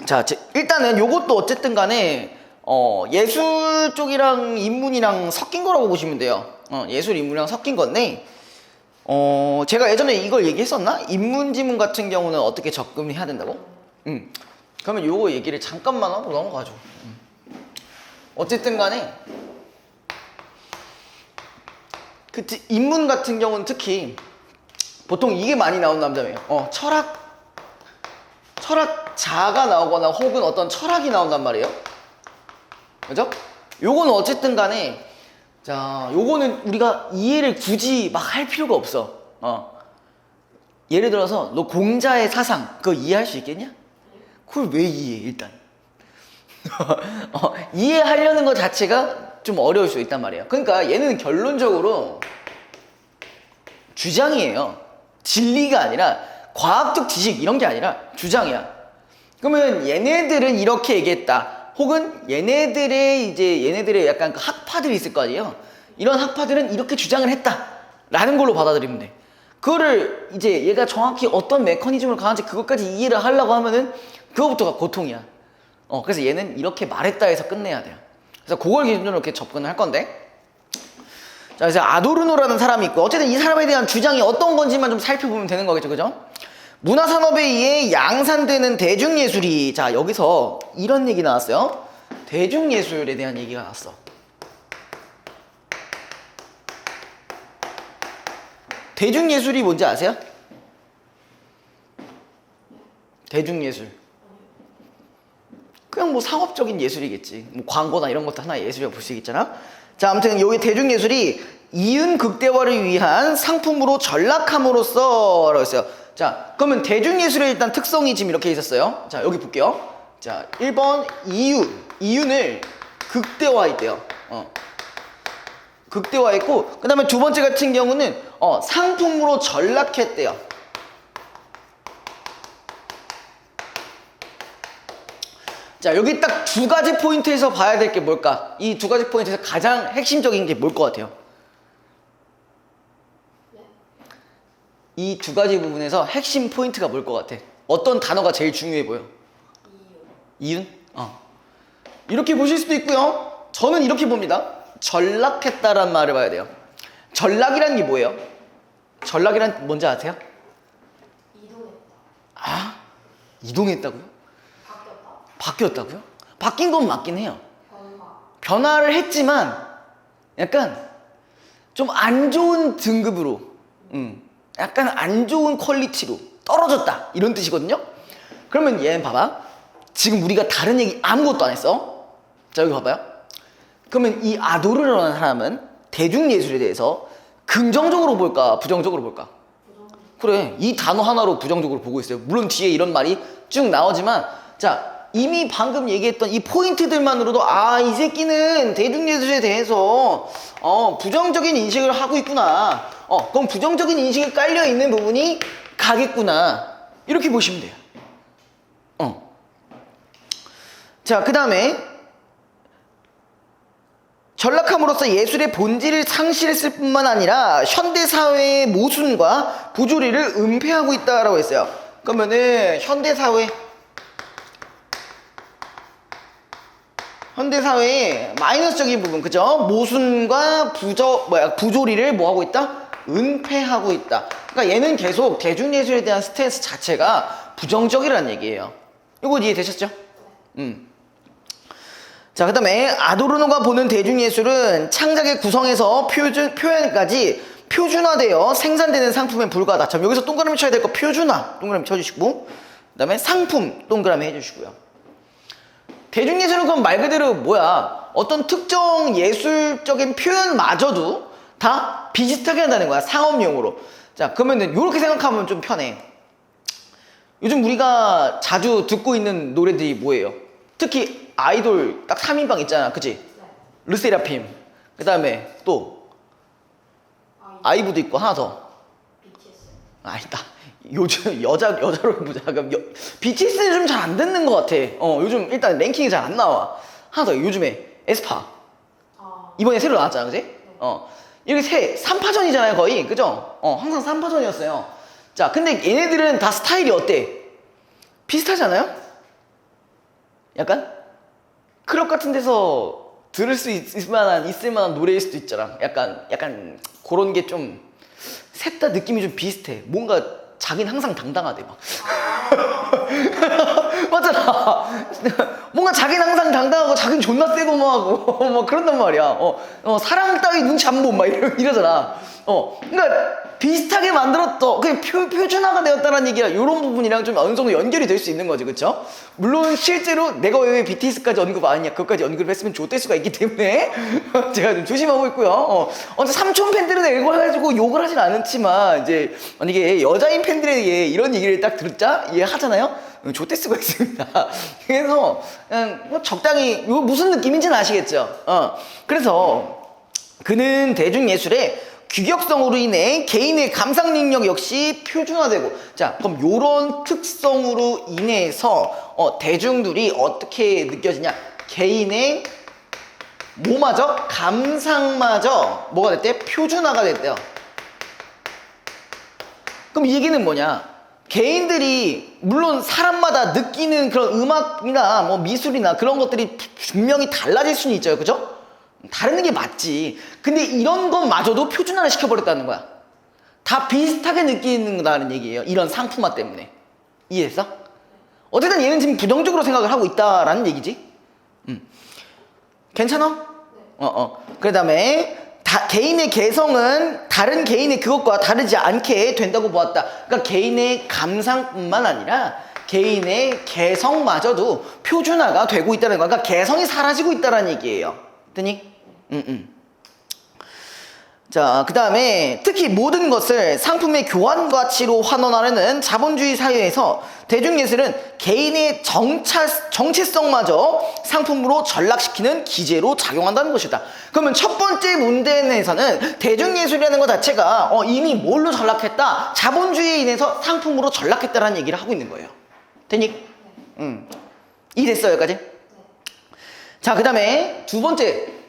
자, 일단은 요것도 어쨌든 간에 예술 쪽이랑 인문이랑 섞인 거라고 보시면 돼요. 예술 인문이랑 섞인 건데 제가 예전에 이걸 얘기했었나? 인문지문 같은 경우는 어떻게 접근해야 된다고? 그러면 요거 얘기를 잠깐만 하고 넘어가죠. 어쨌든 간에 인문 같은 경우는 특히 보통 이게 많이 나온다며. 철학자가 나오거나 혹은 어떤 철학이 나온단 말이에요. 그죠? 요거는 어쨌든 간에 자, 요거는 우리가 이해를 굳이 막 할 필요가 없어. 예를 들어서 너 공자의 사상 그거 이해할 수 있겠냐? 그걸 왜 이해해 일단? 이해하려는 것 자체가 좀 어려울 수 있단 말이에요. 그러니까 얘는 결론적으로 주장이에요. 진리가 아니라 과학적 지식 이런 게 아니라 주장이야. 그러면 얘네들은 이렇게 얘기했다. 혹은 얘네들의 약간 그 학파들이 있을 거 아니에요. 이런 학파들은 이렇게 주장을 했다. 라는 걸로 받아들이면 돼. 그거를 이제 얘가 정확히 어떤 메커니즘을 가는지 그것까지 이해를 하려고 하면은 그거부터가 고통이야. 그래서 얘는 이렇게 말했다 해서 끝내야 돼요. 그래서 그걸 기준으로 이렇게 접근을 할 건데. 자, 그래서 아도르노라는 사람이 있고, 어쨌든 이 사람에 대한 주장이 어떤 건지만 좀 살펴보면 되는 거겠죠, 그죠? 문화산업에 의해 양산되는 대중예술이, 자, 여기서 이런 얘기 나왔어요. 대중예술에 대한 얘기가 나왔어. 대중예술이 뭔지 아세요? 대중예술. 그냥 뭐 상업적인 예술이겠지. 뭐 광고나 이런 것도 하나의 예술이라고 볼 수 있겠잖아. 자, 아무튼 여기 대중예술이 이윤 극대화를 위한 상품으로 전락함으로써 라고 했어요. 자, 그러면 대중예술의 일단 특성이 지금 이렇게 있었어요. 자, 여기 볼게요. 자, 1번 이윤을 극대화했대요. 극대화했고, 그 다음에 두 번째 같은 경우는 상품으로 전락했대요. 자, 여기 딱 두 가지 포인트에서 봐야 될 게 뭘까? 이 두 가지 포인트에서 가장 핵심적인 게 뭘 것 같아요? 이 두 가지 부분에서 핵심 포인트가 뭘 것 같아? 어떤 단어가 제일 중요해 보여? 이윤? 이렇게 보실 수도 있고요. 저는 이렇게 봅니다. 전락했다라는 말을 봐야 돼요. 전락이라는 게 뭐예요? 전락이란 뭔지 아세요? 이동했다. 이동했다고요? 바뀌었다고요? 바뀐 건 맞긴 해요. 변화를 했지만 약간 좀 안 좋은 등급으로 약간 안 좋은 퀄리티로 떨어졌다 이런 뜻이거든요. 그러면 얘는 봐봐. 지금 우리가 다른 얘기 아무것도 안 했어. 자, 여기 봐봐요. 그러면 이 아도르라는 사람은 대중예술에 대해서 긍정적으로 볼까 부정적으로 볼까? 그래, 이 단어 하나로 부정적으로 보고 있어요. 물론 뒤에 이런 말이 쭉 나오지만, 자, 이미 방금 얘기했던 이 포인트들만으로도 이 새끼는 대중예술에 대해서 부정적인 인식을 하고 있구나. 그럼 부정적인 인식이 깔려 있는 부분이 가겠구나. 이렇게 보시면 돼요. 자, 그 다음에 전락함으로써 예술의 본질을 상실했을 뿐만 아니라 현대사회의 모순과 부조리를 은폐하고 있다라고 했어요. 그러면은 현대사회의 마이너스적인 부분, 그죠? 모순과 부조리를 뭐 하고 있다? 은폐하고 있다. 그러니까 얘는 계속 대중예술에 대한 스탠스 자체가 부정적이라는 얘기예요. 이거 이해되셨죠? 자, 그 다음에 아도르노가 보는 대중예술은 창작의 구성에서 표현까지 표준화되어 생산되는 상품에 불과하다. 자, 여기서 동그라미 쳐야 될 거 표준화 동그라미 쳐주시고, 그 다음에 상품 동그라미 해주시고요. 대중예술은 그럼 말 그대로 뭐야? 어떤 특정 예술적인 표현마저도 다 비슷하게 한다는 거야, 상업용으로. 자, 그러면은 이렇게 생각하면 좀 편해. 요즘 우리가 자주 듣고 있는 노래들이 뭐예요? 특히 아이돌 딱 3인방 있잖아, 그치? 르세라핌, 그 다음에 또 아이브도 있고 하나 더. 있다. 요즘 여자로 보자. 그럼 BTS는 좀 잘 안 듣는 것 같아. 요즘 일단 랭킹이 잘 안 나와. 하나 더, 요즘에 에스파. 이번에 새로 나왔잖아, 그지? 이렇게 3파전이잖아요, 거의. 그죠? 항상 3파전이었어요. 자, 근데 얘네들은 다 스타일이 어때? 비슷하잖아요? 약간 클럽 같은 데서 들을 수 있을 만한 노래일 수도 있잖아. 약간 그런 게 좀 셋 다 느낌이 좀 비슷해. 뭔가 자긴 항상 당당하대 막. 맞잖아. 뭔가 자긴 항상 당당하고 자긴 존나 세고 뭐 하고 뭐 그런단 말이야. 사랑 따위 눈치 안 봄 막 이러잖아. 그러니까 비슷하게 만들었던 그냥 표준화가 되었다는 얘기라 이런 부분이랑 좀 어느 정도 연결이 될 수 있는 거지, 그쵸? 물론 실제로 내가 왜 BTS까지 언급 안 했냐, 그것까지 언급했으면 좆될 수가 있기 때문에 제가 좀 조심하고 있고요. 삼촌 팬들은 이거 해가지고 욕을 하진 않았지만 이제 만약에 여자인 팬들에게 이런 얘기를 딱 들었자 이해하잖아요. 좆될 수가 있습니다. 그래서 그냥 뭐 적당히 이거 무슨 느낌인지는 아시겠죠? 그래서 그는 대중예술에 규격성으로 인해 개인의 감상 능력 역시 표준화되고, 자 그럼 요런 특성으로 인해서 대중들이 어떻게 느껴지냐, 개인의 뭐마저 감상마저 뭐가 됐대? 표준화가 됐대요. 그럼 이 얘기는 뭐냐, 개인들이 물론 사람마다 느끼는 그런 음악이나 뭐 미술이나 그런 것들이 분명히 달라질 수는 있죠, 그죠? 다른 게 맞지. 근데 이런 것마저도 표준화를 시켜버렸다는 거야. 다 비슷하게 느끼는다는 얘기예요. 이런 상품화 때문에. 이해했어? 어쨌든 얘는 지금 부정적으로 생각을 하고 있다라는 얘기지. 괜찮아? 그 다음에 개인의 개성은 다른 개인의 그것과 다르지 않게 된다고 보았다. 그러니까 개인의 감상뿐만 아니라 개인의 개성마저도 표준화가 되고 있다는 거야. 그러니까 개성이 사라지고 있다는 얘기예요. 됐니? 자, 그 다음에 특히 모든 것을 상품의 교환 가치로 환원하려는 자본주의 사회에서 대중예술은 개인의 정체성마저 상품으로 전락시키는 기제로 작용한다는 것이다. 그러면 첫 번째 문제에서는 대중예술이라는 것 자체가 이미 뭘로 전락했다? 자본주의에 인해서 상품으로 전락했다는 얘기를 하고 있는 거예요. 됐니? 이해됐어요, 여기까지? 자, 그 다음에 두 번째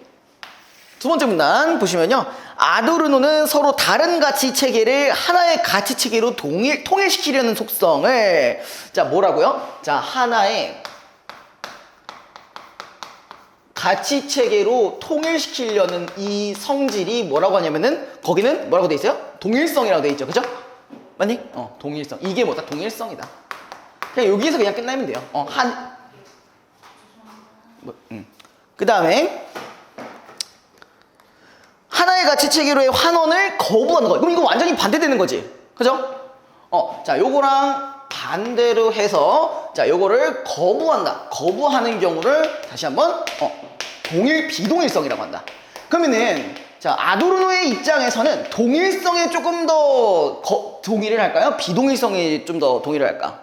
문단 보시면요, 아도르노는 서로 다른 가치 체계를 하나의 가치 체계로 통일시키려는 속성을, 자 뭐라고요? 자, 하나의 가치 체계로 통일시키려는 이 성질이 뭐라고 하냐면은, 거기는 뭐라고 돼 있어요? 동일성이라고 돼 있죠, 그죠? 맞니? 동일성. 이게 뭐다? 동일성이다. 그냥 여기에서 그냥 끝나면 돼요. 그 다음에 하나의 가치 체계로의 환원을 거부하는 거. 그럼 이거 완전히 반대되는 거지, 그죠? 자, 요거랑 반대로 해서, 자, 요거를 거부한다. 거부하는 경우를 다시 한번 비동일성이라고 한다. 그러면은 자, 아도르노의 입장에서는 동일성에 조금 더 동의를 할까요? 비동일성에 좀 더 동의를 할까?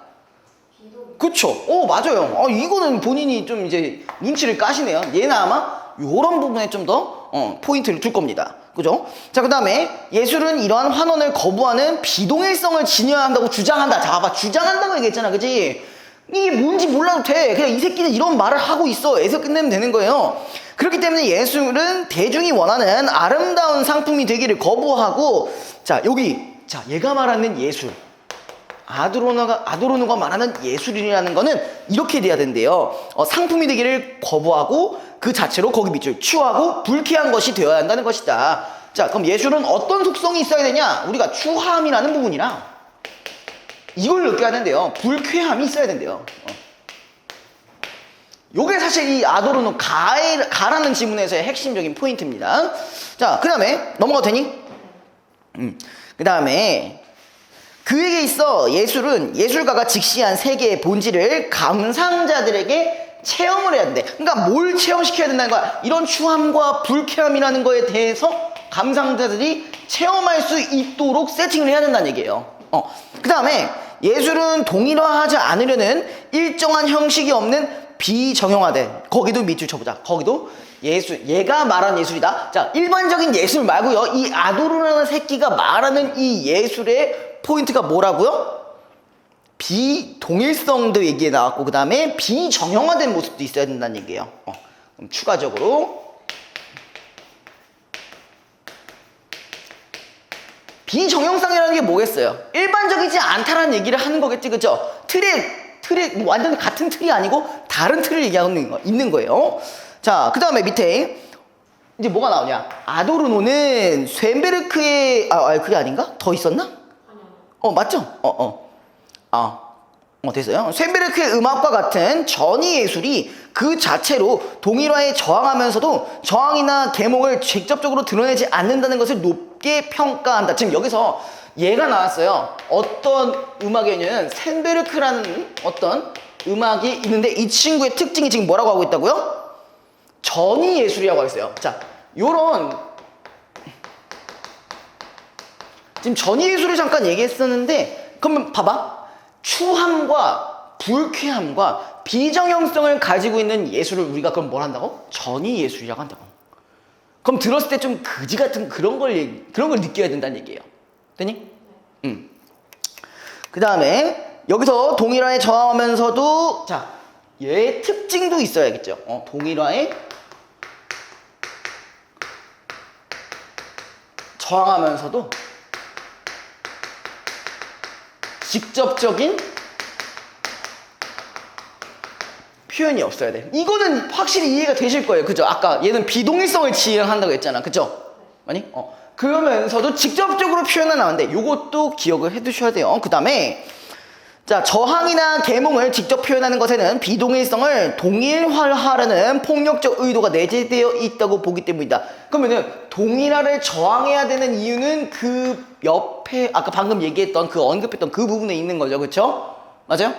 그쵸? 맞아요. 이거는 본인이 좀 이제 눈치를 까시네요. 얘는 아마 요런 부분에 좀 더 포인트를 줄 겁니다. 그죠? 자, 그 다음에 예술은 이러한 환원을 거부하는 비동일성을 진여한다고 주장한다. 자, 봐봐. 주장한다고 얘기했잖아. 그치? 이게 뭔지 몰라도 돼. 그냥 이 새끼는 이런 말을 하고 있어. 에서 끝내면 되는 거예요. 그렇기 때문에 예술은 대중이 원하는 아름다운 상품이 되기를 거부하고, 자, 여기, 자, 얘가 말하는 예술. 아도르노가 말하는 예술이라는 거는 이렇게 돼야 된대요. 상품이 되기를 거부하고 그 자체로 거기 밑줄 추하고 불쾌한 것이 되어야 한다는 것이다. 자, 그럼 예술은 어떤 속성이 있어야 되냐? 우리가 추함이라는 부분이랑 이걸 느껴야 된대요. 불쾌함이 있어야 된대요. 요게 사실 이 아도르노 가라는 지문에서의 핵심적인 포인트입니다. 자, 그 다음에 넘어가도 되니? 그 다음에 그에게 있어 예술은 예술가가 직시한 세계의 본질을 감상자들에게 체험을 해야 된대. 그러니까 뭘 체험시켜야 된다는 거야? 이런 추함과 불쾌함이라는 거에 대해서 감상자들이 체험할 수 있도록 세팅을 해야 된다는 얘기예요. 그 다음에 예술은 동일화하지 않으려는 일정한 형식이 없는 비정형화된, 거기도 밑줄 쳐보자. 거기도 예술, 얘가 말하는 예술이다. 자, 일반적인 예술 말고요, 이 아도르노라는 새끼가 말하는 이 예술의 포인트가 뭐라고요? 비동일성도 얘기에 나왔고, 그 다음에 비정형화된 모습도 있어야 된다는 얘기예요. 그럼 추가적으로 비정형성이라는 게 뭐겠어요? 일반적이지 않다라는 얘기를 하는 거겠지, 그죠? 틀에 뭐 완전 같은 틀이 아니고 다른 틀을 얘기하고 있는 거예요. 자, 그 다음에 밑에 이제 뭐가 나오냐? 아도르노는 쇤베르크의 그게 아닌가? 더 있었나? 맞죠? 됐어요. 쇤베르크의 음악과 같은 전위 예술이 그 자체로 동일화에 저항하면서도 저항이나 계몽을 직접적으로 드러내지 않는다는 것을 높게 평가한다. 지금 여기서 얘가 나왔어요. 어떤 음악이냐면 쇤베르크라는 어떤 음악이 있는데 이 친구의 특징이 지금 뭐라고 하고 있다고요? 전위 예술이라고 하고 있어요. 자, 요런 지금 전위 예술을 잠깐 얘기했었는데 그러면 봐봐. 추함과 불쾌함과 비정형성을 가지고 있는 예술을 우리가 그럼 뭘 한다고? 전위 예술이라고 한다고. 그럼 들었을 때 좀 그지 같은 그런 걸 느껴야 된다는 얘기예요. 되니? 그 다음에 여기서 동일화에 저항하면서도 자, 얘의 특징도 있어야겠죠. 동일화에 저항하면서도 직접적인 표현이 없어야 돼. 이거는 확실히 이해가 되실 거예요. 그죠? 아까 얘는 비동일성을 지향한다고 했잖아. 그죠? 아니? 그러면서도 직접적으로 표현은 나오는데 요것도 기억을 해 두셔야 돼요. 그 다음에 자, 저항이나 계몽을 직접 표현하는 것에는 비동일성을 동일화하려는 폭력적 의도가 내재되어 있다고 보기 때문이다. 그러면은 동일화를 저항해야 되는 이유는 그 옆에 아까 방금 얘기했던 그 언급했던 그 부분에 있는 거죠. 그렇죠? 맞아요?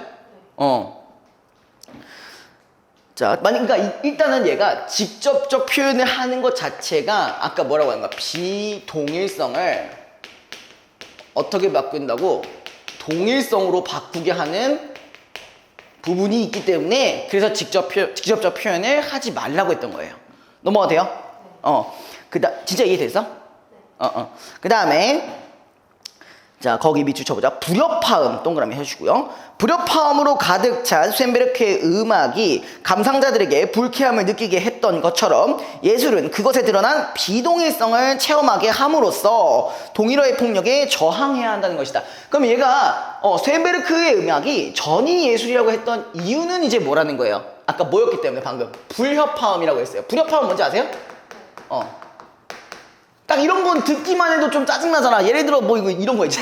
자, 그러니까 일단은 얘가 직접적 표현을 하는 것 자체가 아까 뭐라고 하는가? 비동일성을 어떻게 바꾼다고? 동일성으로 바꾸게 하는 부분이 있기 때문에 그래서 직접적 표현을 하지 말라고 했던 거예요. 넘어가도 돼요? 진짜 이해됐어? 그 다음에 자, 거기 밑줄 쳐보자. 불협화음 동그라미 해주시고요. 불협화음으로 가득 찬 쇤베르크의 음악이 감상자들에게 불쾌함을 느끼게 했던 것처럼 예술은 그것에 드러난 비동일성을 체험하게 함으로써 동일화의 폭력에 저항해야 한다는 것이다. 그럼 얘가 쇤베르크의 음악이 전위 예술이라고 했던 이유는 이제 뭐라는 거예요? 아까 뭐였기 때문에 방금 불협화음이라고 했어요. 불협화음 뭔지 아세요? 딱 이런 건 듣기만 해도 좀 짜증나잖아. 예를 들어 뭐 이런 거 있지.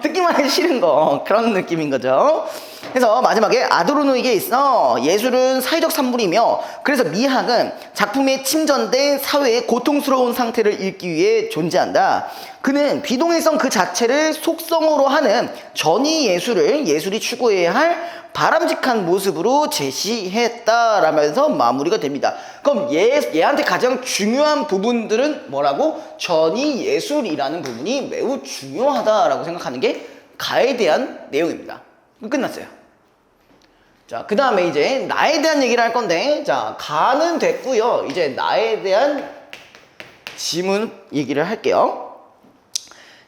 듣기만 해도 싫은 거 그런 느낌인 거죠. 그래서 마지막에 아도르노에게 있어 예술은 사회적 산물이며 그래서 미학은 작품에 침전된 사회의 고통스러운 상태를 읽기 위해 존재한다. 그는 비동일성 그 자체를 속성으로 하는 전위 예술을 예술이 추구해야 할 바람직한 모습으로 제시했다라면서 마무리가 됩니다. 그럼 얘한테 가장 중요한 부분들은 뭐라고? 전위 예술이라는 부분이 매우 중요하다라고 생각하는 게 가에 대한 내용입니다. 끝났어요. 자, 그 다음에 이제 나에 대한 얘기를 할 건데, 자, 가는 됐고요. 이제 나에 대한 지문 얘기를 할게요.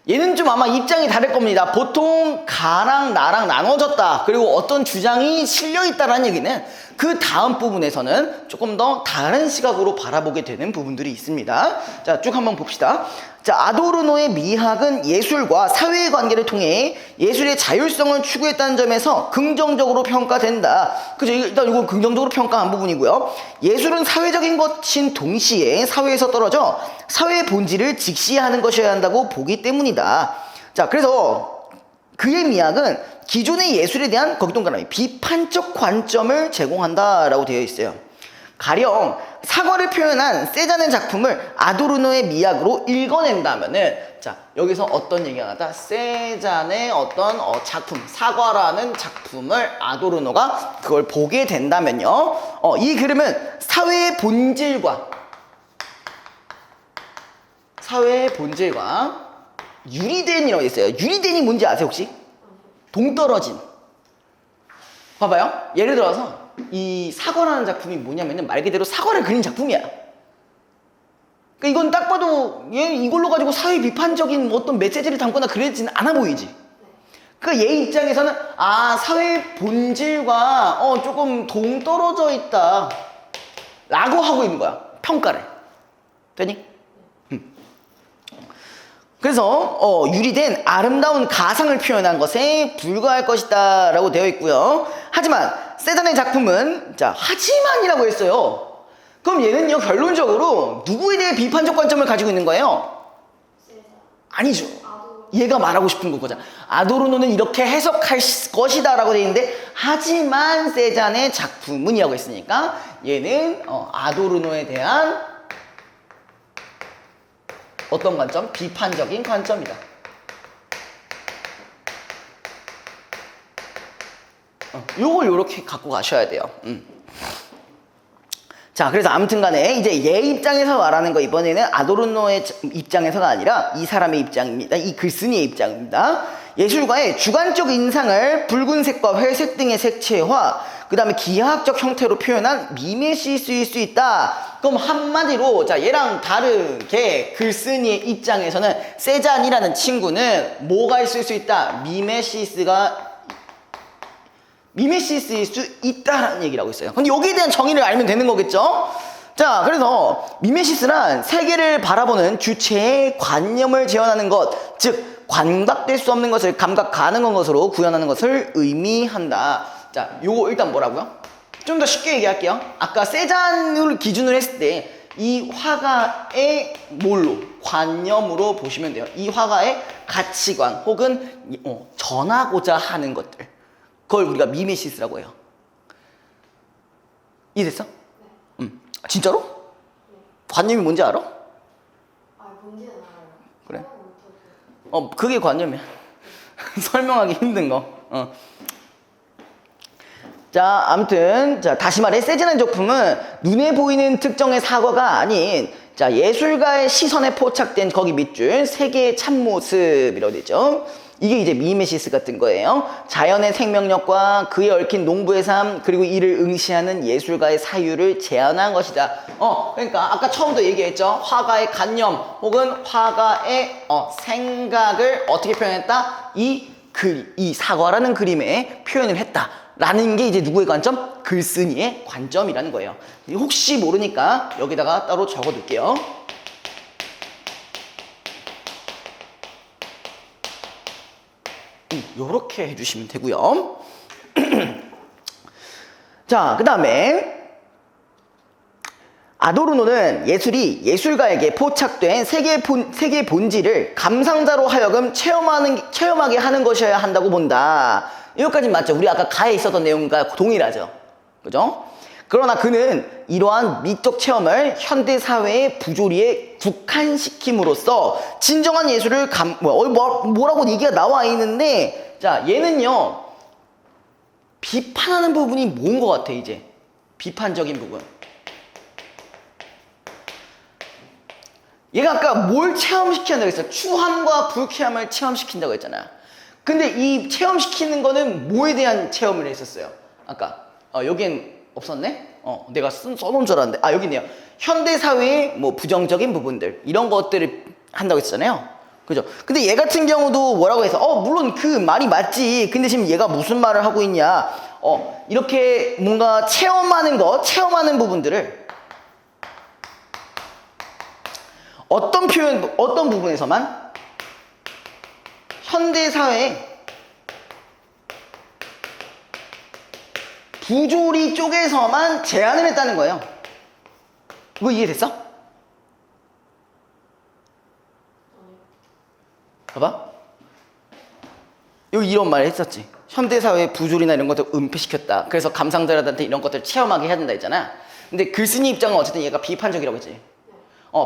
얘는 좀 아마 입장이 다를 겁니다. 보통 가랑 나랑 나눠졌다. 그리고 어떤 주장이 실려있다라는 얘기는 그 다음 부분에서는 조금 더 다른 시각으로 바라보게 되는 부분들이 있습니다. 자, 쭉 한번 봅시다. 자, 아도르노의 미학은 예술과 사회의 관계를 통해 예술의 자율성을 추구했다는 점에서 긍정적으로 평가된다. 그죠? 일단 이거 긍정적으로 평가한 부분이고요. 예술은 사회적인 것인 동시에 사회에서 떨어져 사회의 본질을 직시하는 것이어야 한다고 보기 때문이다. 자, 그래서 그의 미학은 기존의 예술에 대한 거기 동그라미 비판적 관점을 제공한다라고 되어 있어요. 가령 사과를 표현한 세잔의 작품을 아도르노의 미학으로 읽어낸다면은 자, 여기서 어떤 얘기가 나왔다? 세잔의 어떤 작품, 사과라는 작품을 아도르노가 그걸 보게 된다면요, 이 그림은 사회의 본질과 유리된이라고 있어요. 유리된이 뭔지 아세요 혹시? 동떨어진. 봐봐요. 예를 들어서 이 사과라는 작품이 뭐냐면은 말 그대로 사과를 그린 작품이야. 그러니까 이건 딱 봐도 얘 이걸로 가지고 사회 비판적인 어떤 메시지를 담거나 그러지는 않아 보이지. 그러니까 얘 입장에서는 사회의 본질과 조금 동떨어져 있다 라고 하고 있는 거야. 평가를. 되니? 그래서 유리된 아름다운 가상을 표현한 것에 불과할 것이다 라고 되어 있고요. 하지만 세잔의 작품은 자 하지만이라고 했어요. 그럼 얘는요 결론적으로 누구에 대해 비판적 관점을 가지고 있는 거예요? 아니죠. 얘가 말하고 싶은 거잖아. 아도르노는 이렇게 해석할 것이다 라고 되어 있는데 하지만 세잔의 작품은 이라고 했으니까 얘는 아도르노에 대한 어떤 관점? 비판적인 관점이다. 요걸 요렇게 갖고 가셔야 돼요. 자, 그래서 아무튼 간에 이제 얘 입장에서 말하는 거 이번에는 아도르노의 입장에서가 아니라 이 사람의 입장입니다. 이 글쓴이의 입장입니다. 예술가의 주관적 인상을 붉은색과 회색 등의 색채화, 그 다음에 기하학적 형태로 표현한 미메시스일 수 있다. 그럼 한마디로 자 얘랑 다르게 글쓴이의 입장에서는 세잔이라는 친구는 뭐가 있을 수 있다? 미메시스일 수 있다라는 얘기를 하고 있어요. 근데 여기에 대한 정의를 알면 되는 거겠죠? 자, 그래서 미메시스란 세계를 바라보는 주체의 관념을 재현하는 것, 즉 감각될 수 없는 것을 감각 가능한 것으로 구현하는 것을 의미한다. 자, 요거 일단 뭐라고요? 좀 더 쉽게 얘기할게요. 아까 세잔을 기준으로 했을 때 이 화가의 뭘로? 관념으로 보시면 돼요. 이 화가의 가치관 혹은 전하고자 하는 것들. 그걸 우리가 미메시스라고 해요. 이해됐어? 네. 진짜로? 네. 관념이 뭔지 알아? 뭔지는 알아요. 그래? 그게 관념이야. 설명하기 힘든 거. 자, 아무튼 자 다시 말해 세잔의 작품은 눈에 보이는 특정의 사과가 아닌 자 예술가의 시선에 포착된 거기 밑줄 세계의 참모습이라고 되죠. 이게 이제 미메시스 같은 거예요. 자연의 생명력과 그에 얽힌 농부의 삶 그리고 이를 응시하는 예술가의 사유를 재현한 것이다. 그러니까 아까 처음부터 얘기했죠. 화가의 관념 혹은 화가의 생각을 어떻게 표현했다? 이 사과라는 그림에 표현을 했다라는 게 이제 누구의 관점? 글쓴이의 관점이라는 거예요. 혹시 모르니까 여기다가 따로 적어둘게요. 요렇게 해주시면 되고요. 자, 그 다음에 아도르노는 예술이 예술가에게 포착된 세계의 본질을 감상자로 하여금 체험하게 하는 것이어야 한다고 본다. 여기까지 맞죠? 우리 아까 가에 있었던 내용과 동일하죠? 그죠? 그러나 그는 이러한 미적 체험을 현대사회의 부조리에 국한시킴으로써 진정한 예술을 뭐라고 얘기가 나와 있는데 자 얘는요 비판하는 부분이 뭔 것 같아 이제 비판적인 부분 얘가 아까 뭘 체험시킨다고 했어? 추함과 불쾌함을 체험시킨다고 했잖아. 근데 이 체험시키는 거는 뭐에 대한 체험을 했었어요? 아까 여긴 없었네? 내가 써놓은 줄 알았는데 여기 있네요. 현대사회의 뭐 부정적인 부분들 이런 것들을 한다고 했잖아요. 그죠? 근데 얘 같은 경우도 뭐라고 해서 물론 그 말이 맞지. 근데 지금 얘가 무슨 말을 하고 있냐 이렇게 뭔가 체험하는 부분들을 어떤 부분에서만 현대사회의 부조리 쪽에서만 제한을 했다는 거예요. 이거 이해됐어? 봐봐. 여기 이런 말 했었지. 현대사회의 부조리나 이런 것들 은폐시켰다. 그래서 감상자들한테 이런 것들 체험하게 해야 된다 했잖아. 근데 글쓴이 입장은 어쨌든 얘가 비판적이라고 했지.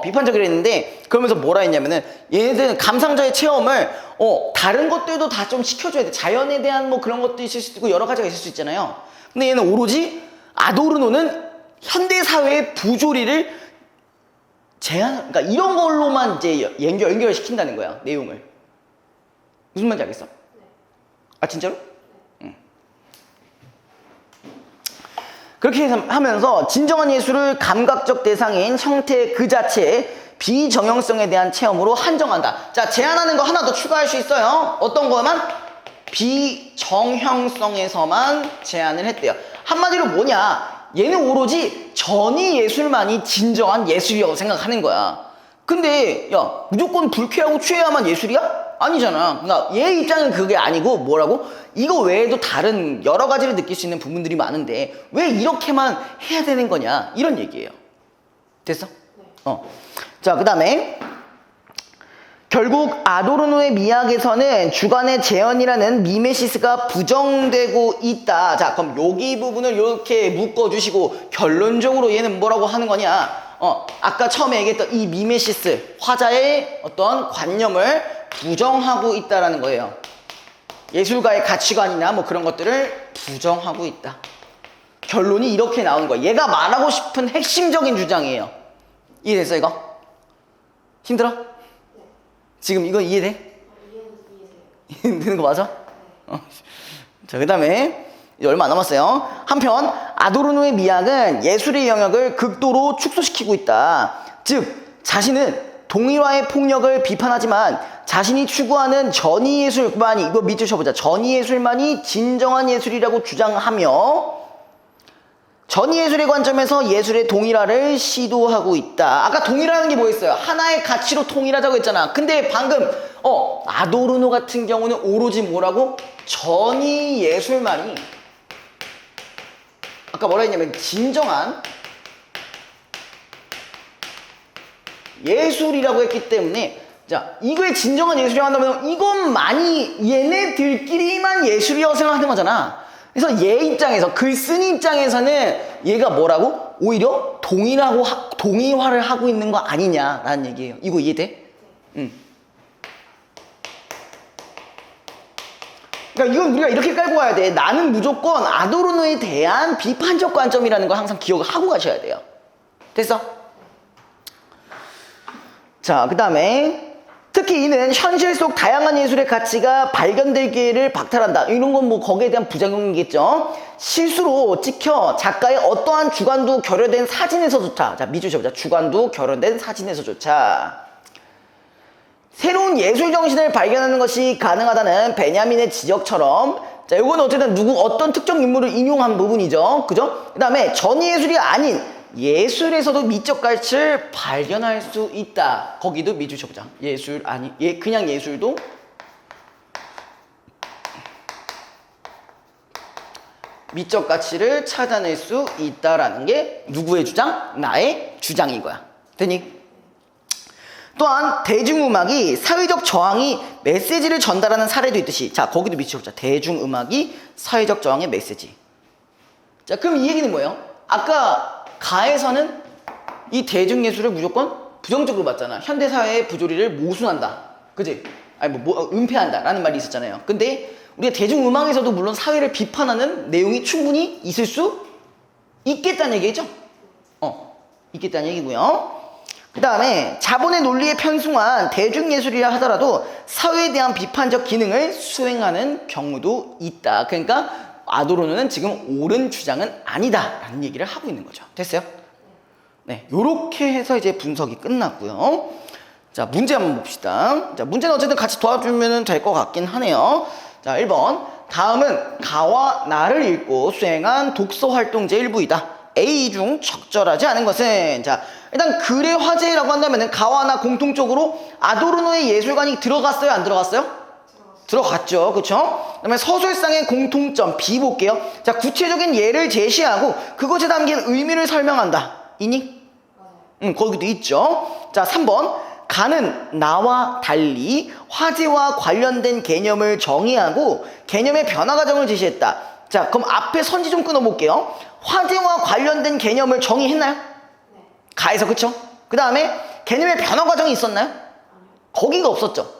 비판적이라 했는데 그러면서 뭐라 했냐면은 얘네들은 감상자의 체험을 다른 것들도 다 좀 시켜줘야 돼. 자연에 대한 뭐 그런 것도 있을 수 있고 여러 가지가 있을 수 있잖아요. 근데 얘는 오로지 아도르노는 현대사회의 부조리를 그러니까 이런 걸로만 이제 연결을 시킨다는 거야, 내용을. 무슨 말인지 알겠어? 네. 진짜로? 네. 응. 그렇게 하면서 진정한 예술을 감각적 대상인 형태 그 자체의 비정형성에 대한 체험으로 한정한다. 자, 제한하는 거 하나 더 추가할 수 있어요. 어떤 거만? 비정형성에서만 제한을 했대요. 한마디로 뭐냐? 얘는 오로지 전위 예술만이 진정한 예술이라고 생각하는 거야. 근데 야 무조건 불쾌하고 취해야만 예술이야? 아니잖아. 그러니까 얘 입장은 그게 아니고 뭐라고? 이거 외에도 다른 여러 가지를 느낄 수 있는 부분들이 많은데 왜 이렇게만 해야 되는 거냐 이런 얘기예요. 됐어? 자, 그 다음에 결국 아도르노의 미학에서는 주관의 재현이라는 미메시스가 부정되고 있다. 자, 그럼 여기 부분을 이렇게 묶어주시고 결론적으로 얘는 뭐라고 하는 거냐? 아까 처음에 얘기했던 이 미메시스, 화자의 어떤 관념을 부정하고 있다라는 거예요. 예술가의 가치관이나 뭐 그런 것들을 부정하고 있다. 결론이 이렇게 나오는 거예요. 얘가 말하고 싶은 핵심적인 주장이에요. 이해됐어, 이거? 힘들어? 지금 이거 이해돼? 이해되는 거 맞아? 자, 그 다음에 이제 얼마 안 남았어요. 한편 아도르노의 미학은 예술의 영역을 극도로 축소시키고 있다. 즉 자신은 동일화의 폭력을 비판하지만 자신이 추구하는 전위예술만이, 이거 밑줄 쳐보자, 전위예술만이 진정한 예술이라고 주장하며 전위예술의 관점에서 예술의 동일화를 시도하고 있다. 아까 동일화하는 게 뭐였어요? 하나의 가치로 통일하자고 했잖아. 근데 방금 아도르노 같은 경우는 오로지 뭐라고? 전위예술만이, 아까 뭐라 했냐면 진정한 예술이라고 했기 때문에, 자, 이거의 진정한 예술이라고 한다면 이것만이 얘네들끼리만 예술이라고 생각하는 거잖아. 그래서 얘 입장에서, 글 쓴 입장에서는 얘가 뭐라고? 오히려 동의화를 하고 있는 거 아니냐라는 얘기예요. 이거 이해돼? 응. 그러니까 이건 우리가 이렇게 깔고 가야 돼. 나는 무조건 아도르노에 대한 비판적 관점이라는 걸 항상 기억을 하고 가셔야 돼요. 됐어? 자, 그 다음에 특히 이는 현실 속 다양한 예술의 가치가 발견될 기회를 박탈한다. 이런 건 뭐 거기에 대한 부작용이겠죠. 실수로 찍혀 작가의 어떠한 주관도 결여된 사진에서조차, 자, 밑줄 쳐보자. 주관도 결여된 사진에서조차 새로운 예술 정신을 발견하는 것이 가능하다는 베냐민의 지적처럼, 자, 이건 어쨌든 어떤 특정 인물을 인용한 부분이죠. 그죠? 그 다음에 전예술이 아닌 예술에서도 미적 가치를 발견할 수 있다. 거기도 밑줄 쳐보자. 예술 아니, 그냥 예술도 미적 가치를 찾아낼 수 있다라는 게 누구의 주장? 나의 주장인 거야. 되니? 또한 대중음악이 사회적 저항이 메시지를 전달하는 사례도 있듯이, 자, 거기도 밑줄 쳐보자. 대중음악이 사회적 저항의 메시지. 자, 그럼 이 얘기는 뭐예요? 아까 가에서는 이 대중예술을 무조건 부정적으로 봤잖아. 현대사회의 부조리를 모순한다. 그지? 아니, 은폐한다 라는 말이 있었잖아요. 근데 우리가 대중음악에서도 물론 사회를 비판하는 내용이 충분히 있을 수 있겠다는 얘기죠? 있겠다는 얘기고요. 그 다음에 자본의 논리에 편승한 대중예술이라 하더라도 사회에 대한 비판적 기능을 수행하는 경우도 있다. 그러니까 아도르노는 지금 옳은 주장은 아니다 라는 얘기를 하고 있는 거죠. 됐어요? 네, 요렇게 해서 이제 분석이 끝났고요. 자, 문제 한번 봅시다. 자, 문제는 어쨌든 같이 도와주면 될 것 같긴 하네요. 자, 1번. 다음은 가와 나를 읽고 수행한 독서 활동제 일부이다. A 중 적절하지 않은 것은, 자, 일단 글의 화제라고 한다면 가와 나 공통적으로 아도르노의 예술관이 들어갔어요? 안 들어갔어요? 들어갔죠. 그쵸? 그 다음에 서술상의 공통점 B 볼게요. 자, 구체적인 예를 제시하고 그것에 담긴 의미를 설명한다. 이니? 거기도 있죠. 자, 3번. 가는 나와 달리 화제와 관련된 개념을 정의하고 개념의 변화 과정을 제시했다. 자, 그럼 앞에 선지 좀 끊어볼게요. 화제와 관련된 개념을 정의했나요? 네. 가에서, 그쵸? 그 다음에 개념의 변화 과정이 있었나요? 거기가 없었죠.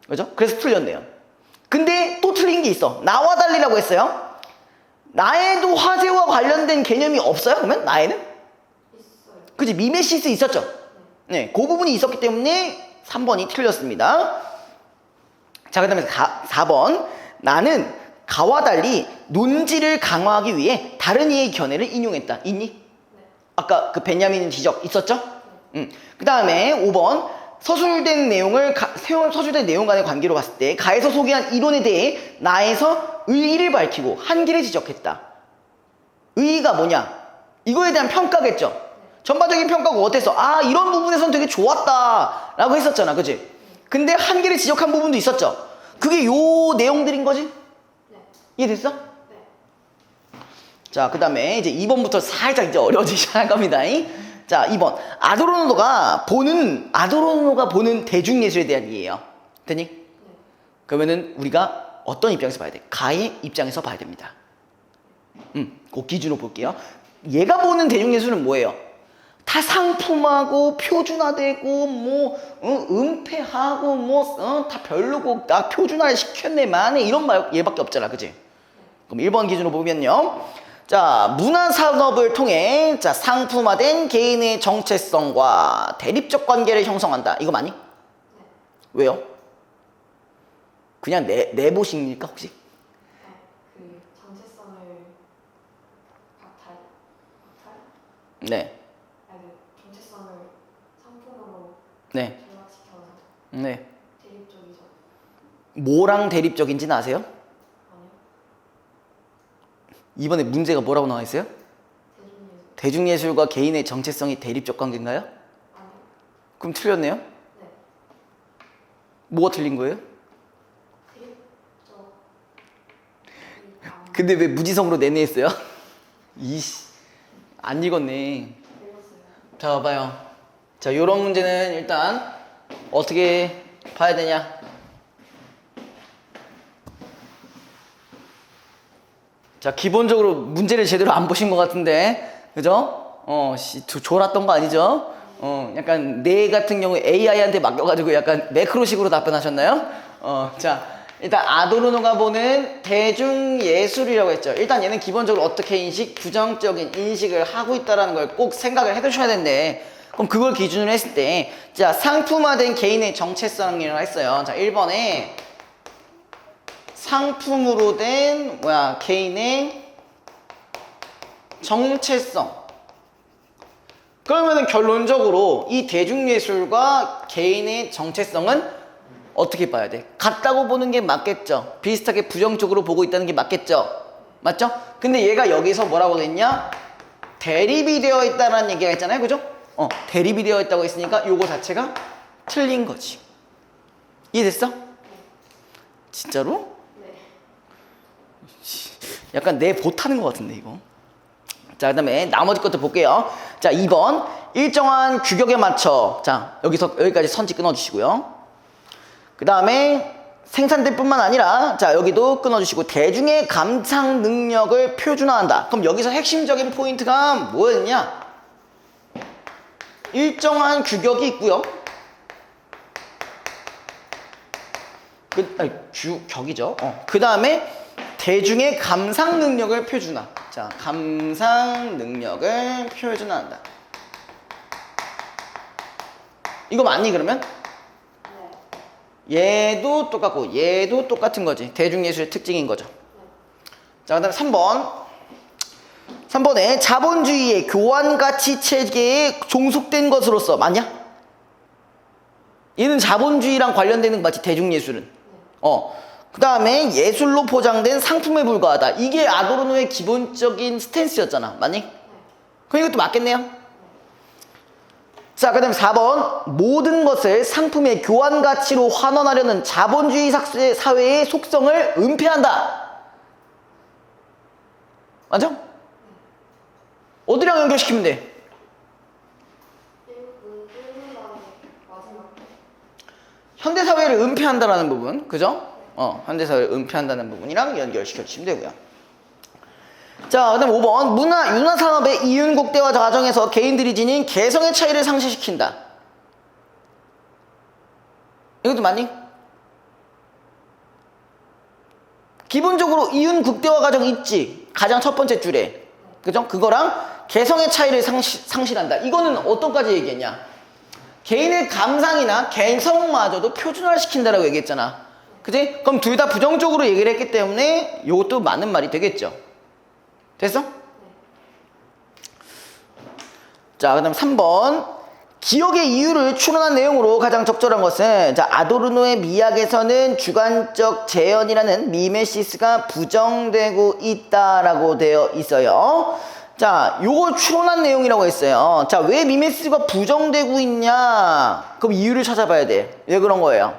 그죠? 그래서 틀렸네요. 근데 또 틀린 게 있어. 나와 달리라고 했어요. 나에도 화제와 관련된 개념이 없어요? 그러면 나에는? 있어요. 그치? 미메시스 있었죠? 네, 그 부분이 있었기 때문에 3번이 틀렸습니다. 자, 그 다음에 4번. 나는 가와 달리 논지를 강화하기 위해 다른 이의 견해를 인용했다. 있니? 네. 아까 그 베냐민 지적 있었죠? 그 다음에 5번. 서술된 내용 간의 관계로 봤을 때 가에서 소개한 이론에 대해 나에서 의의를 밝히고 한계를 지적했다. 의의가 뭐냐? 이거에 대한 평가겠죠? 전반적인 평가가 어땠어? 아, 이런 부분에선 되게 좋았다 라고 했었잖아, 그치? 근데 한계를 지적한 부분도 있었죠. 그게 요 내용들인 거지? 네. 이해됐어? 네. 자, 그 다음에 이제 2번부터 살짝 이제 어려워지기 시작할 겁니다. 자, 2번. 아도르노가 보는 대중예술에 대한 이해예요. 됐니? 네. 그러면은 우리가 어떤 입장에서 봐야 돼? 가의 입장에서 봐야 됩니다. 그 기준으로 볼게요. 얘가 보는 대중예술은 뭐예요? 다 상품하고 표준화되고 뭐 은폐하고 뭐 다 별로고 나 표준화를 시켰네 만에 이런 말 얘밖에 없잖아, 그치? 그럼 1번 기준으로 보면요. 자, 문화산업을 통해 자 상품화된 개인의 정체성과 대립적 관계를 형성한다. 이거 맞니? 네. 왜요? 그냥 내보십니까 혹시? 네. 그 정체성을 박탈? 네. 아니, 정체성을 상품으로 네. 결합시켜서 네. 대립적이죠. 뭐랑 대립적인지는 아세요? 아니요. 이번에 문제가 뭐라고 나와 있어요? 대중예술. 대중예술과 개인의 정체성이 대립적 관계인가요? 아니요. 그럼 틀렸네요? 네. 뭐가 틀린 거예요? 대립적. 근데 왜 무지성으로 내내했어요? 이씨, 안 읽었네. 읽었어요. 자, 봐봐요. 자, 요런 문제는 일단 어떻게 봐야 되냐? 자, 기본적으로 문제를 제대로 안 보신 것 같은데, 그죠? 졸았던 거 아니죠? 약간 내 같은 경우에 AI한테 맡겨가지고 약간 매크로식으로 답변하셨나요? 자, 일단 아도르노가 보는 대중예술이라고 했죠. 일단 얘는 기본적으로 어떻게 부정적인 인식을 하고 있다는 걸 꼭 생각을 해두셔야 되는데, 그럼 그걸 기준으로 했을 때, 자, 상품화된 개인의 정체성이라고 했어요. 자, 1번에 상품으로 된 개인의 정체성. 그러면은 결론적으로 이 대중예술과 개인의 정체성은 어떻게 봐야 돼? 같다고 보는 게 맞겠죠. 비슷하게 부정적으로 보고 있다는 게 맞겠죠. 맞죠? 근데 얘가 여기서 뭐라고 됐냐? 대립이 되어 있다는 얘기가 있잖아요, 그죠? 대립이 되어 있다고 했으니까 요거 자체가 틀린 거지. 이해됐어? 진짜로? 네. 약간 내 못하는 것 같은데 이거. 자, 그 다음에 나머지 것도 볼게요. 자, 2번 일정한 규격에 맞춰. 자, 여기까지 선지 끊어주시고요. 그 다음에 생산될 뿐만 아니라 자, 여기도 끊어주시고 대중의 감상 능력을 표준화한다. 그럼 여기서 핵심적인 포인트가 뭐였냐? 일정한 규격이 있고요. 규격이죠. 그 다음에 대중의 감상 능력을 표준화. 자, 감상 능력을 표준화한다. 이거 맞니 그러면? 얘도 똑같고 얘도 똑같은 거지. 대중예술의 특징인 거죠. 자, 그 다음에 3번에 자본주의의 교환가치 체계에 종속된 것으로서 맞냐? 얘는 자본주의랑 관련되는 거 맞지? 대중예술은. 그 다음에 예술로 포장된 상품에 불과하다. 이게 아도르노의 기본적인 스탠스였잖아. 맞니? 그럼 이것도 맞겠네요. 자, 그 다음에 4번 모든 것을 상품의 교환 가치로 환원하려는 자본주의 사회의 속성을 은폐한다. 맞아? 어디랑 연결시키면 돼? 현대사회를 은폐한다라는 부분, 그죠? 현대사회를 은폐한다는 부분이랑 연결시켜 주시면 되고요. 자, 그 다음 5번 문화산업의 이윤국대화 과정에서 개인들이 지닌 개성의 차이를 상쇄시킨다. 이것도 맞니? 기본적으로 이윤국대화 과정 있지. 가장 첫 번째 줄에, 그죠? 그거랑 개성의 차이를 상실한다. 이거는 어떤까지 얘기했냐? 개인의 감상이나 개성마저도 표준화시킨다라고 얘기했잖아. 그치? 그럼 둘 다 부정적으로 얘기를 했기 때문에 이것도 맞는 말이 되겠죠. 됐어? 자, 그 다음 3번 기억의 이유를 추론한 내용으로 가장 적절한 것은 자, 아도르노의 미학에서는 주관적 재현이라는 미메시스가 부정되고 있다라고 되어 있어요. 자, 요거 추론한 내용이라고 했어요. 자, 왜 미메시스가 부정되고 있냐? 그럼 이유를 찾아봐야 돼. 왜 그런 거예요?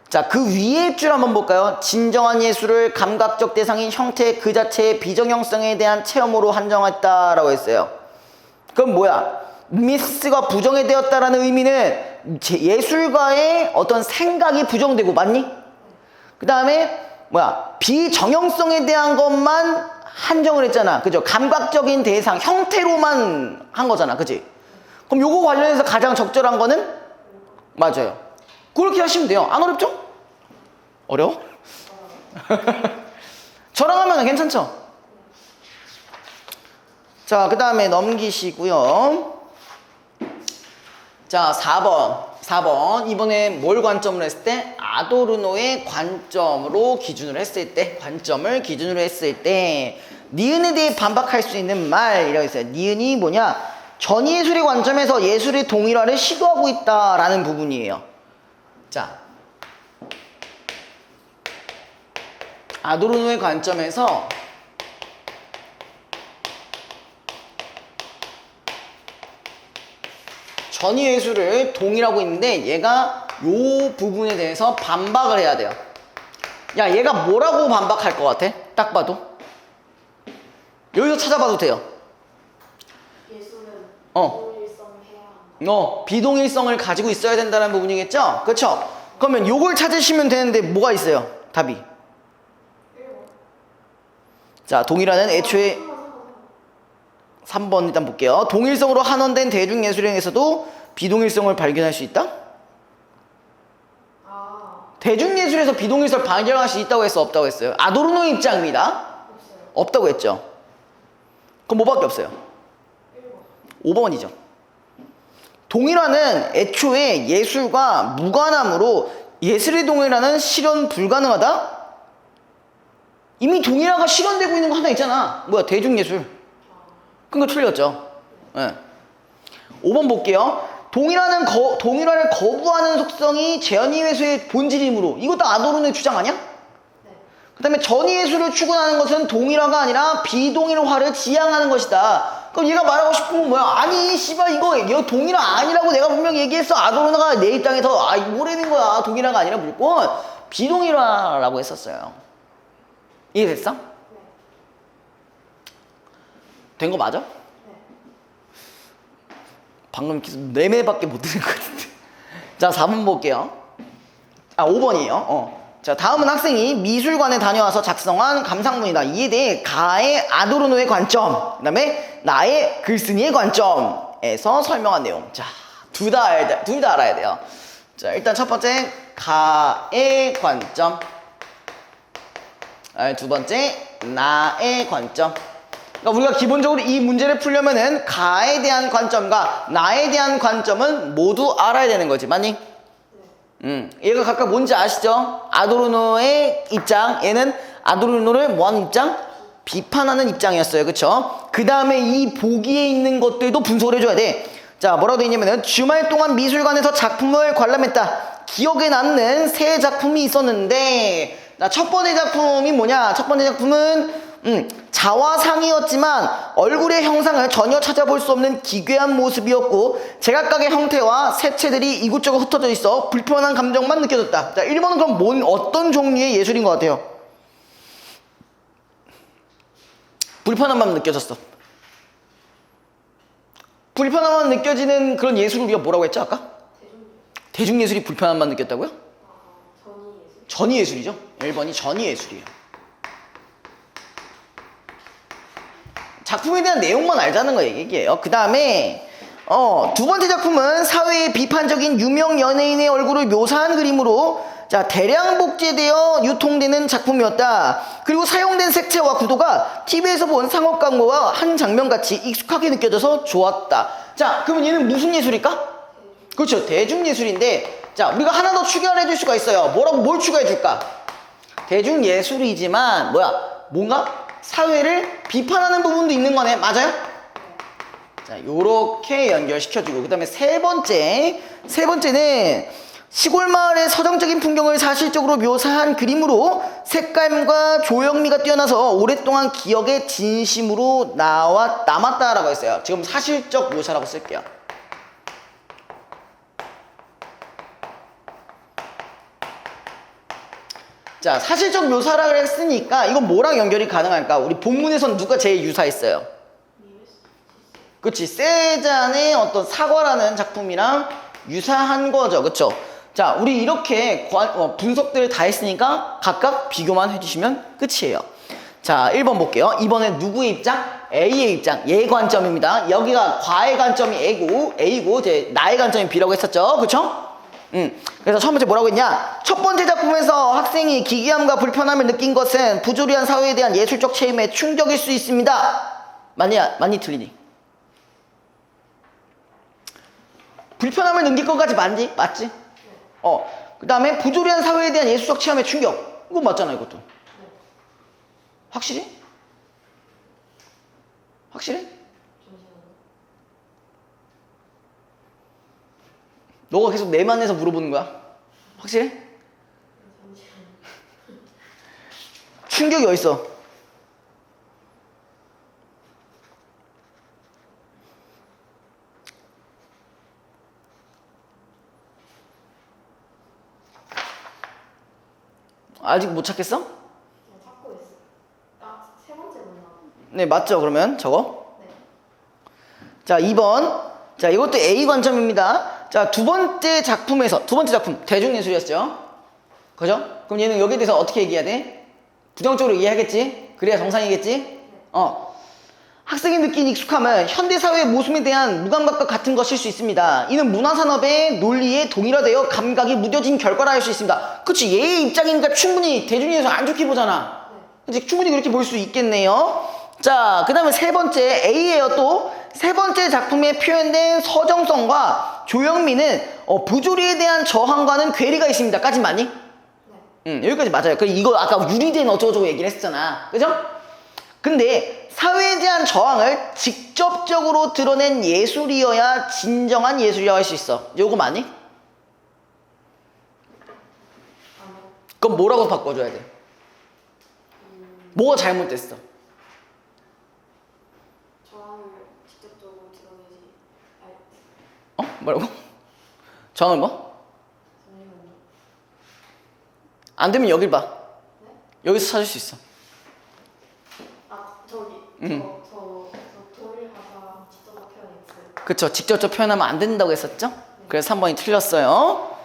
자, 그 위에 줄 한번 볼까요? 진정한 예술을 감각적 대상인 형태 그 자체의 비정형성에 대한 체험으로 한정했다라고 했어요. 그럼 뭐야? 미메시스가 부정되었다라는 의미는 예술가의 어떤 생각이 부정되고, 맞니? 그 다음에 뭐야? 비정형성에 대한 것만 한정을 했잖아. 그죠? 감각적인 대상, 형태로만 한 거잖아. 그지? 그럼 요거 관련해서 가장 적절한 거는? 맞아요. 그렇게 하시면 돼요. 안 어렵죠? 어려워? 저랑 하면 괜찮죠? 자, 그 다음에 넘기시고요. 자, 4번. 이번에 뭘 관점으로 했을 때? 아도르노의 관점을 기준으로 했을 때 니은에 대해 반박할 수 있는 말이라고 했어요. 니은이 뭐냐? 전예술의 관점에서 예술의 동일화를 시도하고 있다라는 부분이에요. 자, 아도르노의 관점에서 전예술을 동일하고 있는데 얘가 요 부분에 대해서 반박을 해야 돼요. 야, 얘가 뭐라고 반박할 것 같아? 딱 봐도 여기서 찾아봐도 돼요. 예술은 어. 동일성을 해야 한다. 비동일성을 가지고 있어야 된다는 부분이겠죠? 그렇죠? 그러면 요걸 찾으시면 되는데 뭐가 있어요? 답이. 1번. 자, 동일화는 애초에 3번 일단 볼게요. 동일성으로 한원된 대중예술행에서도 비동일성을 발견할 수 있다? 대중예술에서 비동일성을 발견할 수 있다고 했어? 없다고 했어요? 아도르노의 입장입니다. 없어요. 없다고 했죠? 그럼 뭐밖에 없어요? 5번이죠. 동일화는 애초에 예술과 무관함으로 예술의 동일화는 실현 불가능하다? 이미 동일화가 실현되고 있는 거 하나 있잖아. 뭐야? 대중예술. 그거 틀렸죠. 네. 5번 볼게요. 동일화를 거부하는 속성이 제언예술의 본질이므로. 이것도 아도르노의 주장 아니야? 그 다음에 전예술을 추구하는 것은 동일화가 아니라 비동일화를 지향하는 것이다. 그럼 얘가 말하고 싶은 건 뭐야? 아니 씨발 이거 동일화 아니라고 내가 분명히 얘기했어. 아도르노가 내 입장에서 뭐라는 거야. 동일화가 아니라 무조건 비동일화라고 했었어요. 이해됐어? 된 거 맞아? 방금 계속 내매밖에 못 들은 것 같은데. 자, 4번 볼게요. 5번이에요. 자, 다음은 학생이 미술관에 다녀와서 작성한 감상문이다. 이에 대해 가의 아도르노의 관점, 그 다음에 나의 글쓴이의 관점에서 설명한 내용. 자, 둘 다 알아야 돼요. 자, 일단 첫 번째 가의 관점, 두 번째 나의 관점. 그러니까 우리가 기본적으로 이 문제를 풀려면은 가에 대한 관점과 나에 대한 관점은 모두 알아야 되는 거지, 맞니? 얘가 각각 뭔지 아시죠? 아도르노의 입장, 얘는 아도르노를 뭐하는 입장? 비판하는 입장이었어요. 그쵸? 그 다음에 이 보기에 있는 것들도 분석을 해줘야 돼. 자, 뭐라고 되어 있냐면은 주말 동안 미술관에서 작품을 관람했다. 기억에 남는 세 작품이 있었는데, 첫 번째 작품이 뭐냐? 첫 번째 작품은 자화상이었지만 얼굴의 형상을 전혀 찾아볼 수 없는 기괴한 모습이었고 제각각의 형태와 색채들이 이곳저곳 흩어져 있어 불편한 감정만 느껴졌다. 자, 1번은 그럼 어떤 종류의 예술인 것 같아요? 불편함만 느껴졌어. 불편함만 느껴지는 그런 예술을 우리가 뭐라고 했죠 아까? 대중예술이 불편함만 느꼈다고요? 전이예술. 전이예술이죠. 1번이 전이예술이에요. 작품에 대한 내용만 알자는 거 얘기예요. 그 다음에 두 번째 작품은 사회의 비판적인 유명 연예인의 얼굴을 묘사한 그림으로 자, 대량 복제되어 유통되는 작품이었다. 그리고 사용된 색채와 구도가 TV에서 본 상업 광고와 한 장면같이 익숙하게 느껴져서 좋았다. 자, 그러면 얘는 무슨 예술일까? 그렇죠, 대중예술인데 자, 우리가 하나 더 추가를 해줄 수가 있어요. 뭘 추가해 줄까? 대중예술이지만 뭔가 사회를 비판하는 부분도 있는 거네. 맞아요? 자, 요렇게 연결시켜주고 그 다음에 세 번째는 시골 마을의 서정적인 풍경을 사실적으로 묘사한 그림으로 색감과 조형미가 뛰어나서 오랫동안 기억에 진심으로 남았다라고 했어요. 지금 사실적 묘사라고 쓸게요. 자, 사실적 묘사라고 했으니까 이건 뭐랑 연결이 가능할까? 우리 본문에선 누가 제일 유사했어요? 그치, 세잔의 어떤 사과라는 작품이랑 유사한 거죠. 그쵸? 자, 우리 이렇게 분석들을 다 했으니까 각각 비교만 해주시면 끝이에요. 자, 1번 볼게요. 이번엔 누구의 입장? A의 입장. 얘의 관점입니다. 여기가 과의 관점이 A고 이제 나의 관점이 B라고 했었죠. 그쵸? 그래서 첫 번째 뭐라고 했냐? 첫 번째 작품에서 학생이 기괴함과 불편함을 느낀 것은 부조리한 사회에 대한 예술적 체험의 충격일 수 있습니다. 많이 틀리니? 불편함을 느낄 것까지 맞지? 그 다음에 부조리한 사회에 대한 예술적 체험의 충격. 이거 맞잖아, 이것도. 확실히? 확실히? 너가 계속 내만 해서 물어보는 거야? 확실해? 충격이 어딨어? 아직 못 찾겠어? 찾고 있어. 세 번째 문화. 네, 맞죠, 그러면 저거? 네. 자, 2번. 자, 이것도 A 관점입니다. 자, 두 번째 작품, 대중예술이었죠? 그죠? 그럼 얘는 여기에 대해서 어떻게 얘기해야 돼? 부정적으로 얘기하겠지? 그래야 정상이겠지? 학생이 느낀 익숙함은 현대사회의 모습에 대한 무감각과 같은 것일 수 있습니다. 이는 문화산업의 논리에 동일화되어 감각이 무뎌진 결과라 할 수 있습니다. 그치, 얘의 입장이니까 충분히 대중예술 안 좋게 보잖아. 그치, 충분히 그렇게 볼 수 있겠네요. 자, 그 다음에 세 번째 A예요. 또 세 번째 작품에 표현된 서정성과 조형미는 부조리에 대한 저항과는 괴리가 있습니다. 까진 맞니? 여기까지 맞아요. 이거 아까 유리된 어쩌고저쩌고 얘기를 했잖아. 그죠? 근데 사회에 대한 저항을 직접적으로 드러낸 예술이어야 진정한 예술이라고 할 수 있어. 요거 맞니? 그럼 뭐라고 바꿔줘야 돼? 뭐가 잘못됐어? 저항을 직접적으로 드러내지. 뭐라고? 저항을 뭐? 잠시만요. 안 되면 여길 봐. 네? 여기서 찾을 수 있어. 저기. 저 도일 가사 직접적 표현 X. 그쵸, 직접적 표현하면 안 된다고 했었죠? 그래서 3번이 틀렸어요.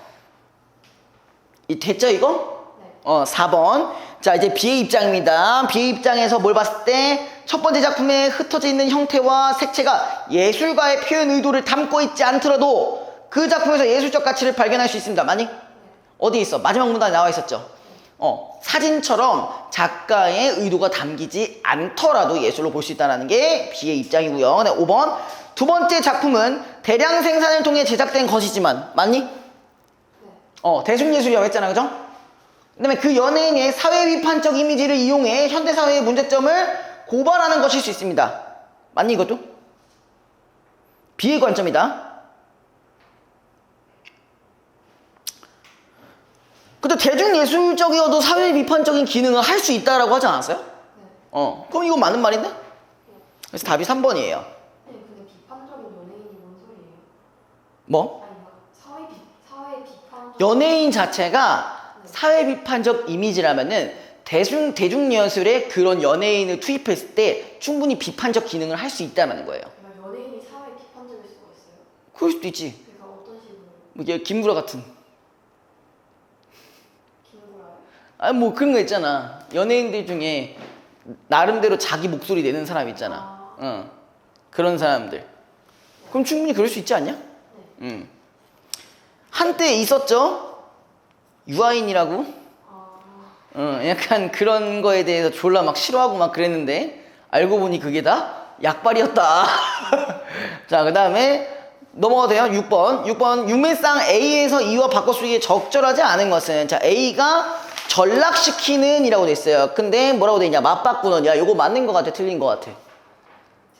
됐죠, 이거? 네. 4번. 자, 이제 B의 입장입니다. B의 입장에서 뭘 봤을 때 첫 번째 작품에 흩어져 있는 형태와 색채가 예술가의 표현 의도를 담고 있지 않더라도 그 작품에서 예술적 가치를 발견할 수 있습니다. 맞니? 어디 있어? 마지막 문단에 나와 있었죠? 사진처럼 작가의 의도가 담기지 않더라도 예술로 볼 수 있다는 게 B의 입장이고요. 네, 5번. 두 번째 작품은 대량 생산을 통해 제작된 것이지만, 맞니? 대중예술이라고 했잖아, 그죠? 그 다음에 그 연예인의 사회 비판적 이미지를 이용해 현대사회의 문제점을 고발하는 것일 수 있습니다. 맞니, 이것도? B의 관점이다. 근데 대중예술적이어도 사회 비판적인 기능을 할 수 있다라고 하지 않았어요? 그럼 이거 맞는 말인데? 그래서 답이 3번이에요. 근데 비판적인 연예인이 뭔 소리예요? 뭐? 아니, 사회 비판적. 연예인 자체가 사회 비판적 이미지라면은 대중예술에 그런 연예인을 투입했을 때 충분히 비판적 기능을 할 수 있다는 거예요. 그러니까 연예인이 사회 비판적일 수가 있어요? 그럴 수도 있지. 그러니까 어떤 식으로? 뭐 이게 김구라 같은. 김구라요? 뭐 그런 거 있잖아. 연예인들 중에 나름대로 자기 목소리 내는 사람 있잖아. 그런 사람들. 그럼 충분히 그럴 수 있지 않냐? 한때 있었죠? 유아인이라고. 약간 그런 거에 대해서 졸라 막 싫어하고 막 그랬는데 알고 보니 그게 다 약발이었다. 자, 그 다음에 넘어가도 돼요? 6번 육매상 A에서 E와 바꿔 쓰기에 적절하지 않은 것은, 자, A가 전락시키는 이라고 돼 있어요. 근데 뭐라고 돼 있냐? 맞바꾸는. 야, 요거 맞는 거 같아, 틀린 거 같아?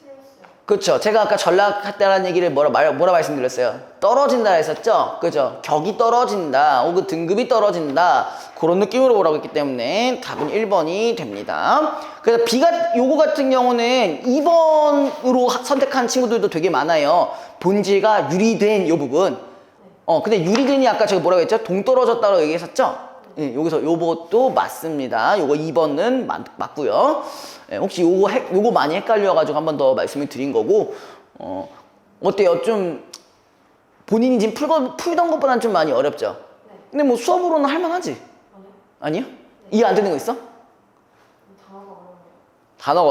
틀렸어요. 그렇죠. 제가 아까 전락했다라는 얘기를 뭐라 말씀드렸어요? 떨어진다 했었죠? 그죠? 격이 떨어진다, 혹은 등급이 떨어진다, 그런 느낌으로 보라고 했기 때문에 답은 1번이 됩니다. 그래서 요거 같은 경우는 2번으로 선택한 친구들도 되게 많아요. 본질과 유리된 요 부분. 근데 유리된이 아까 제가 뭐라고 했죠? 동떨어졌다고 얘기했었죠? 예, 여기서 요것도 맞습니다. 요거 2번은 맞고요. 예, 혹시 요거 많이 헷갈려가지고 한 번 더 말씀을 드린 거고, 어때요? 좀 본인이 지금 풀던 것보다는 좀 많이 어렵죠? 네. 근데 뭐 수업으로는 할만하지? 아니요. 아니요? 이해 안 되는 거 있어? 단어가 어려워요. 단어가